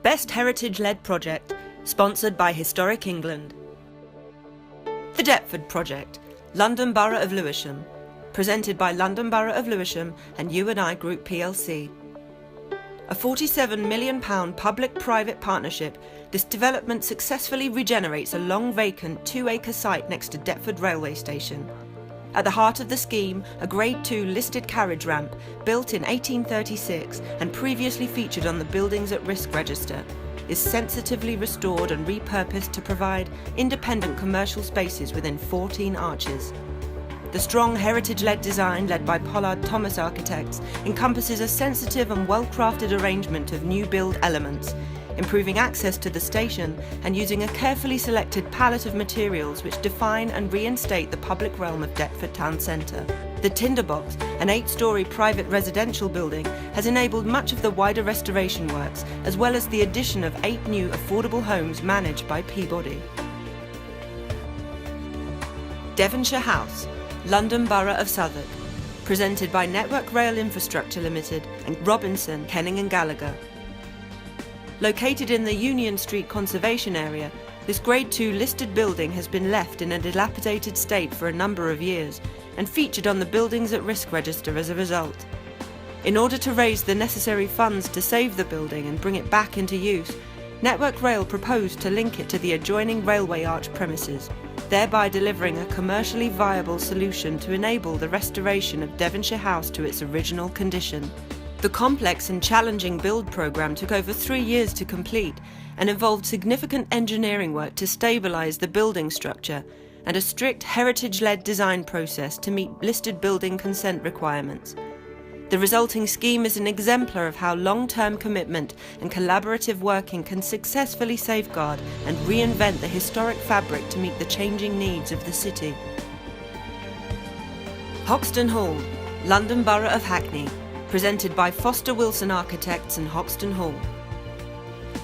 Best Heritage-led project, sponsored by Historic England. The Deptford Project, London Borough of Lewisham, presented by London Borough of Lewisham and U&I Group plc. A £47 million public-private partnership, this development successfully regenerates a long-vacant 2-acre site next to Deptford railway station. At the heart of the scheme, a Grade 2 listed carriage ramp, built in 1836 and previously featured on the Buildings at Risk register, is sensitively restored and repurposed to provide independent commercial spaces within 14 arches. The strong heritage-led design led by Pollard Thomas Architects encompasses a sensitive and well-crafted arrangement of new build elements, improving access to the station and using a carefully selected palette of materials which define and reinstate the public realm of Deptford Town Centre. The Tinderbox, an 8-storey private residential building, has enabled much of the wider restoration works, as well as the addition of 8 new affordable homes managed by Peabody. Devonshire House, London Borough of Southwark, presented by Network Rail Infrastructure Limited and Robinson, Kenning and Gallagher. Located in the Union Street Conservation Area, this Grade 2 listed building has been left in a dilapidated state for a number of years and featured on the Buildings at Risk register as a result. In order to raise the necessary funds to save the building and bring it back into use, Network Rail proposed to link it to the adjoining railway arch premises, thereby delivering a commercially viable solution to enable the restoration of Devonshire House to its original condition. The complex and challenging build programme took over 3 years to complete and involved significant engineering work to stabilise the building structure and a strict heritage-led design process to meet listed building consent requirements. The resulting scheme is an exemplar of how long-term commitment and collaborative working can successfully safeguard and reinvent the historic fabric to meet the changing needs of the city. Hoxton Hall, London Borough of Hackney, presented by Foster Wilson Architects and Hoxton Hall.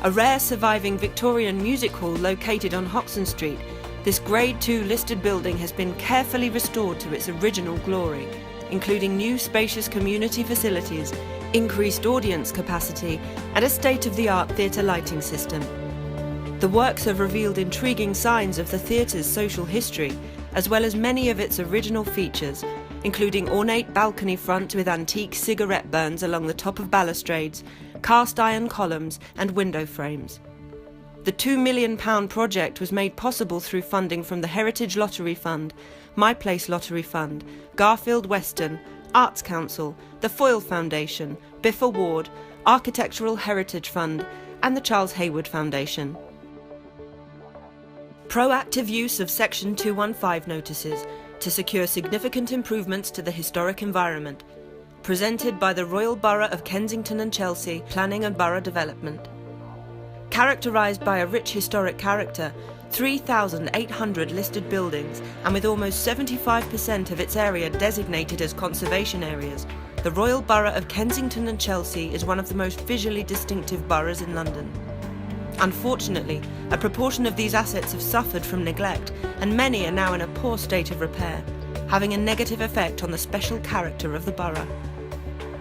A rare surviving Victorian music hall located on Hoxton Street, this Grade 2 listed building has been carefully restored to its original glory, including new spacious community facilities, increased audience capacity, and a state-of-the-art theatre lighting system. The works have revealed intriguing signs of the theatre's social history, as well as many of its original features, including ornate balcony front with antique cigarette burns along the top of balustrades, cast iron columns and window frames. The £2 million project was made possible through funding from the Heritage Lottery Fund, My Place Lottery Fund, Garfield Weston, Arts Council, the Foyle Foundation, Biff Award, Architectural Heritage Fund and the Charles Hayward Foundation. Proactive use of Section 215 notices to secure significant improvements to the historic environment, presented by the Royal Borough of Kensington and Chelsea Planning and Borough Development. Characterised by a rich historic character, 3,800 listed buildings, and with almost 75% of its area designated as conservation areas, the Royal Borough of Kensington and Chelsea is one of the most visually distinctive boroughs in London. Unfortunately, a proportion of these assets have suffered from neglect, and many are now in a poor state of repair, having a negative effect on the special character of the borough.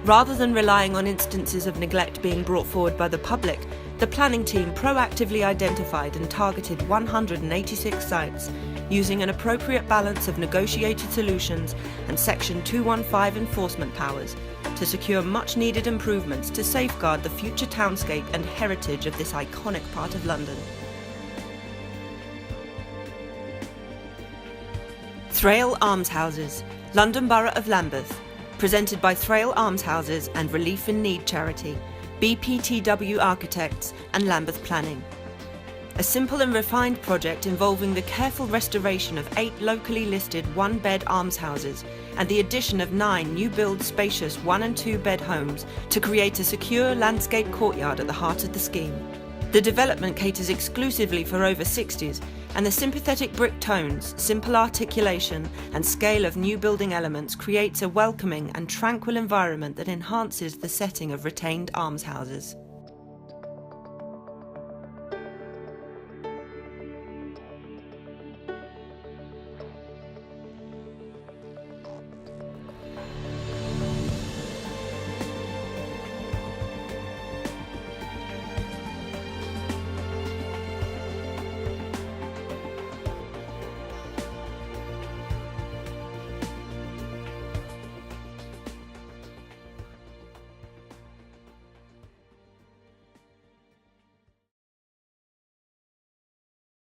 Rather than relying on instances of neglect being brought forward by the public, the planning team proactively identified and targeted 186 sites, using an appropriate balance of negotiated solutions and Section 215 enforcement powers to secure much-needed improvements to safeguard the future townscape and heritage of this iconic part of London. Thrale Almshouses, London Borough of Lambeth, presented by Thrale Almshouses and Relief in Need charity, BPTW Architects and Lambeth Planning. A simple and refined project involving the careful restoration of 8 locally listed 1-bed almshouses and the addition of 9 new-build spacious 1- and 2-bed homes to create a secure landscape courtyard at the heart of the scheme. The development caters exclusively for over 60s, and the sympathetic brick tones, simple articulation and scale of new building elements creates a welcoming and tranquil environment that enhances the setting of retained almshouses.